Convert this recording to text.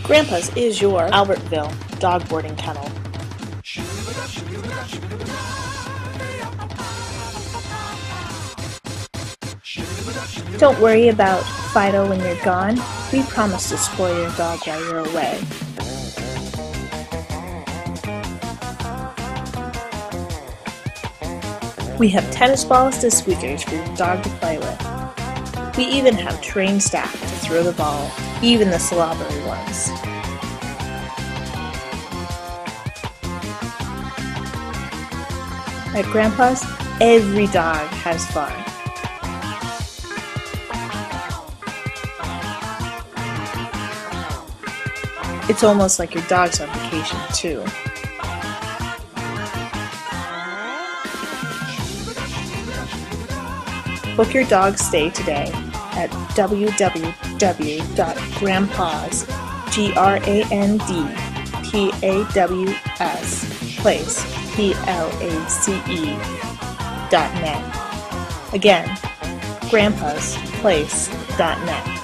GrandPaws is your Albertville dog boarding kennel. Don't worry about Fido when you're gone. We promise to spoil your dog while you're away. We have tennis balls to squeakers for your dog to play with. We even have trained staff to throw the ball, even the slobbery ones. At GrandPaws, every dog has fun. It's almost like your dog's on vacation too. Book your dog's stay today at www.GrandPaws Place.net. Again, GrandPaws Place.net.